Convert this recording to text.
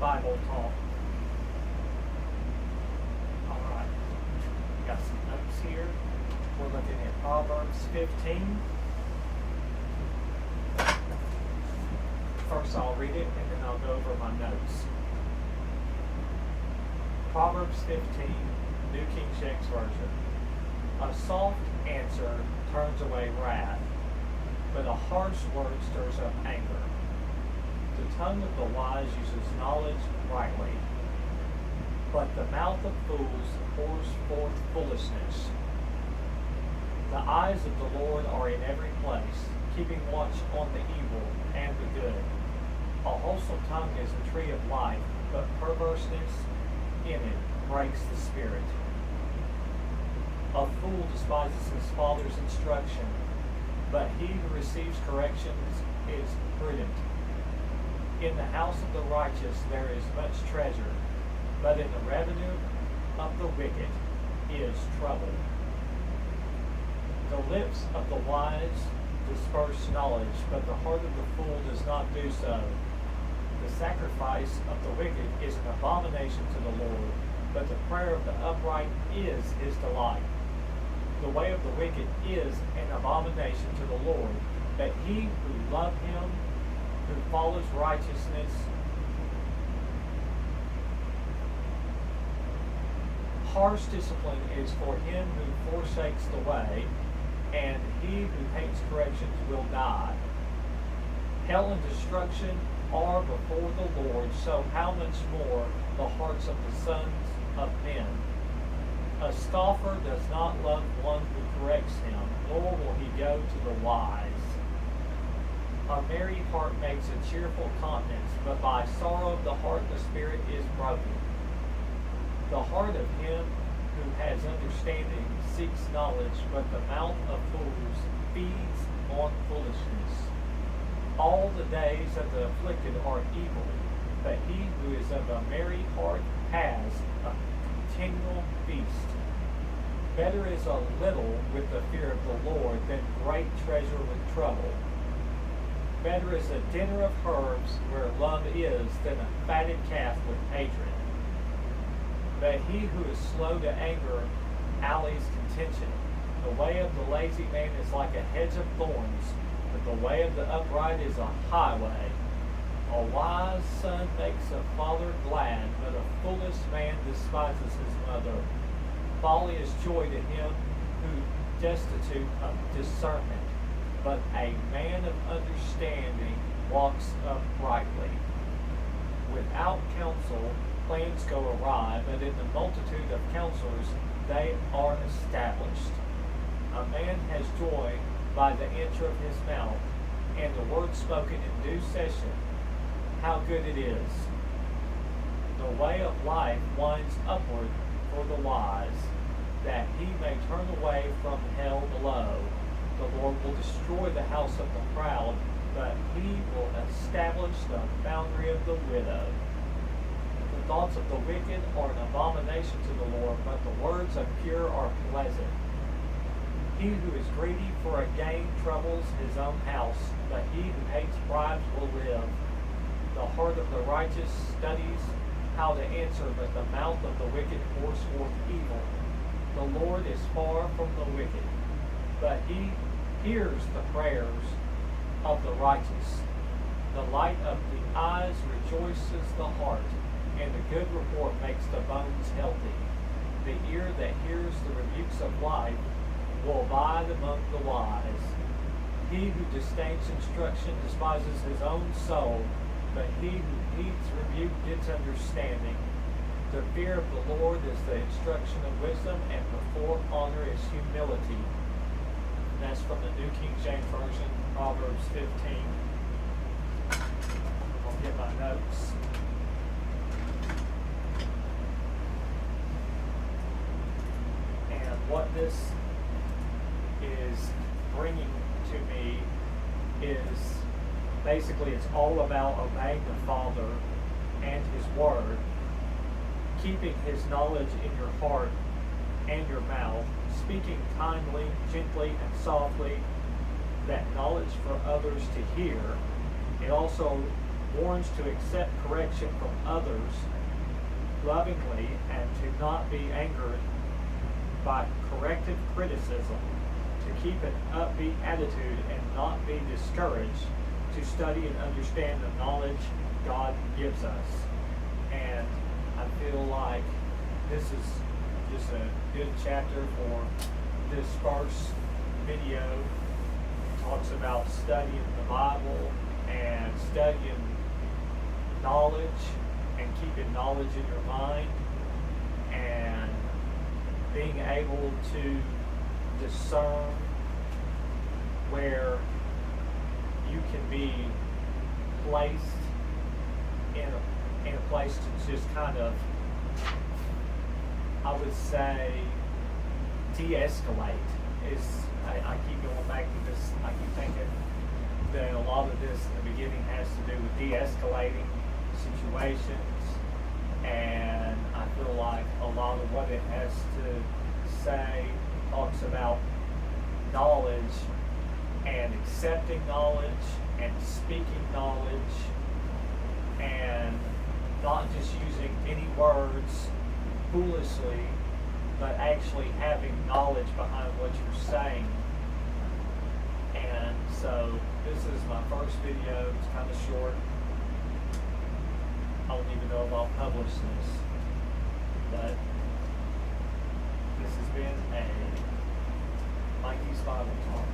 Bible talk. Alright, got some notes here. We're looking at Proverbs 15. First I'll read it and then I'll go over my notes. Proverbs 15, New King James Version. A soft answer turns away wrath, but a harsh word stirs up anger. The tongue of the wise uses knowledge rightly, but the mouth of fools pours forth foolishness. The eyes of the Lord are in every place, keeping watch on the evil and the good. A wholesome tongue is a tree of life, but perverseness in it breaks the spirit. A fool despises his father's instruction, but he who receives corrections is prudent. In the house of the righteous there is much treasure, but in the revenue of the wicked is trouble. The lips of the wise disperse knowledge, but the heart of the fool does not do so. The sacrifice of the wicked is an abomination to the Lord, but the prayer of the upright is his delight. The way of the wicked is an abomination to the Lord, but he who loves him, who follows righteousness, harsh discipline is for him who forsakes the way, and he who hates corrections will die. Hell and destruction are before the Lord, so how much more the hearts of the sons of men? A scoffer does not love one who corrects him, nor will he go to the wise. A merry heart makes a cheerful countenance, but by sorrow of the heart the spirit is broken. The heart of him who has understanding seeks knowledge, but the mouth of fools feeds on foolishness. All the days of the afflicted are evil, but he who is of a merry heart has a continual feast. Better is a little with the fear of the Lord than great treasure with trouble. Better is a dinner of herbs where love is than a fatted calf with hatred. But he who is slow to anger allies contention. The way of the lazy man is like a hedge of thorns, but the way of the upright is a highway. A wise son makes a father glad, but a foolish man despises his mother. Folly is joy to him who destitute of discernment, but a man of understanding walks uprightly. Without counsel, plans go awry, but in the multitude of counselors, they are established. A man has joy by the answer of his mouth, and the word spoken in due session. How good it is! The way of life winds upward for the wise, that he may turn away from hell below. The Lord will destroy the house of the proud, but he will establish the boundary of the widow. The thoughts of the wicked are an abomination to the Lord, but the words of pure are pleasant. He who is greedy for a gain troubles his own house, but he who hates bribes will live. The heart of the righteous studies how to answer, but the mouth of the wicked pours forth evil. The Lord is far from the wicked, but he hears the prayers of the righteous. The light of the eyes rejoices the heart, and a good report makes the bones healthy. The ear that hears the rebukes of life will abide among the wise. He who disdains instruction despises his own soul, but he who heeds rebuke gets understanding. The fear of the Lord is the instruction of wisdom, and before honor is humility. And that's from the New King James Version, Proverbs 15. I'll get my notes. And what this is bringing to me is basically it's all about obeying the Father and His Word, keeping His knowledge in your heart and your mouth, speaking kindly, gently, and softly, that knowledge for others to hear. It also warns to accept correction from others lovingly and to not be angered by corrective criticism, to keep an upbeat attitude and not be discouraged, to study and understand the knowledge God gives us. And I feel like this is just a good chapter for this first video. It talks about studying the Bible and studying knowledge and keeping knowledge in your mind and being able to discern where you can be placed in a place to just kind of, I would say, de-escalate. I keep going back to this. I keep thinking that a lot of this in the beginning has to do with de-escalating situations, and I feel like a lot of what it has to say talks about knowledge and accepting knowledge and speaking knowledge and not just using any words foolishly, but actually having knowledge behind what you're saying. And so this is my first video. It's kind of short. I don't even know if I'll publish this, but this has been a Mikey's Bible Talk.